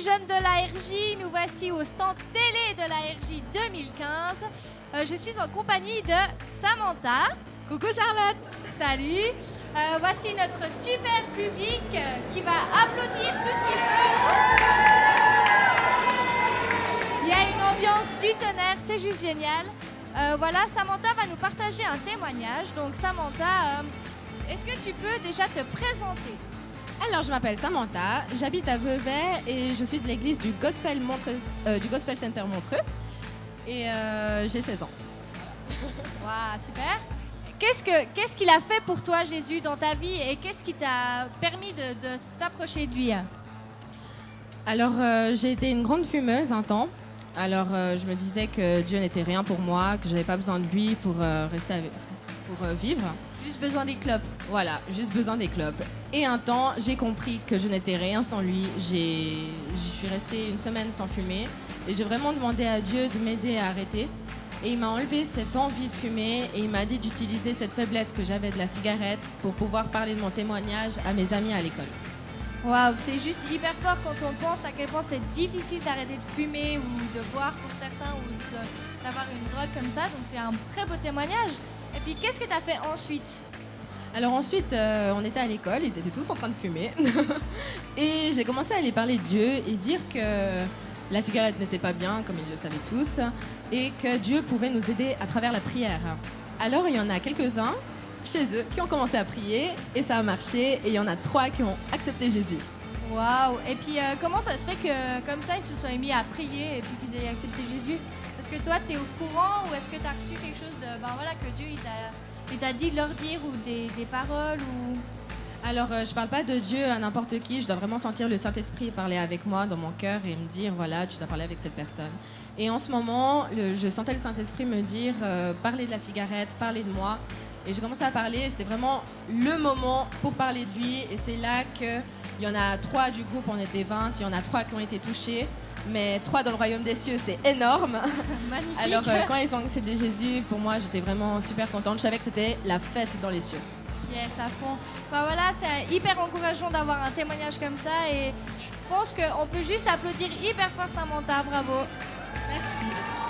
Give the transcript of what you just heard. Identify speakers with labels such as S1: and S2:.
S1: jeunes de l'ARJ, nous voici au stand télé de l'ARJ 2015. Je suis en compagnie de Samantha.
S2: Coucou Charlotte.
S1: Salut. Voici notre super public qui va applaudir tout ce qu'il peut. Il y a une ambiance du tonnerre, c'est juste génial. Voilà, Samantha va nous partager un témoignage. Donc Samantha, est-ce que tu peux déjà te présenter?
S2: Alors, je m'appelle Samantha, j'habite à Vevey et je suis de l'église du Gospel Center Montreux et j'ai 16 ans.
S1: Waouh, super. Qu'est-ce qu'il a fait pour toi, Jésus, dans ta vie et qu'est-ce qui t'a permis de t'approcher de lui?
S2: Alors, j'ai été une grande fumeuse un temps. Alors, je me disais que Dieu n'était rien pour moi, que j'avais pas besoin de lui pour vivre.
S1: Juste besoin des clopes.
S2: Voilà, juste besoin des clopes. Et un temps, j'ai compris que je n'étais rien sans lui. Je suis restée une semaine sans fumer et j'ai vraiment demandé à Dieu de m'aider à arrêter. Et il m'a enlevé cette envie de fumer et il m'a dit d'utiliser cette faiblesse que j'avais de la cigarette pour pouvoir parler de mon témoignage à mes amis à l'école.
S1: Waouh, c'est juste hyper fort quand on pense à quel point c'est difficile d'arrêter de fumer ou de boire pour certains ou d'avoir une drogue comme ça. Donc c'est un très beau témoignage. Et puis qu'est-ce que tu as fait ensuite?
S2: Alors ensuite, on était à l'école, ils étaient tous en train de fumer. Et j'ai commencé à aller parler de Dieu et dire que la cigarette n'était pas bien, comme ils le savaient tous, et que Dieu pouvait nous aider à travers la prière. Alors il y en a quelques-uns chez eux qui ont commencé à prier et ça a marché et il y en a 3 qui ont accepté Jésus.
S1: Waouh! Et puis comment ça se fait que comme ça ils se soient mis à prier et puis qu'ils aient accepté Jésus? Est-ce que toi tu es au courant ou est-ce que tu as reçu quelque chose de que Dieu il t'a dit de leur dire ou des paroles ou...
S2: Alors je parle pas de Dieu à n'importe qui, je dois vraiment sentir le Saint-Esprit parler avec moi dans mon cœur et me dire voilà, tu dois parler avec cette personne. Et en ce moment, je sentais le Saint-Esprit me dire parler de la cigarette, parler de moi. Et j'ai commencé à parler, c'était vraiment le moment pour parler de lui. Et c'est là qu'il y en a 3 du groupe, on était 20, il y en a 3 qui ont été touchés. Mais 3 dans le royaume des cieux, c'est énorme.
S1: Magnifique.
S2: Alors quand ils ont accepté Jésus, pour moi, j'étais vraiment super contente. Je savais que c'était la fête dans les cieux.
S1: Yes, à fond. Voilà, c'est hyper encourageant d'avoir un témoignage comme ça. Et je pense qu'on peut juste applaudir hyper fort Samantha, bravo.
S2: Merci.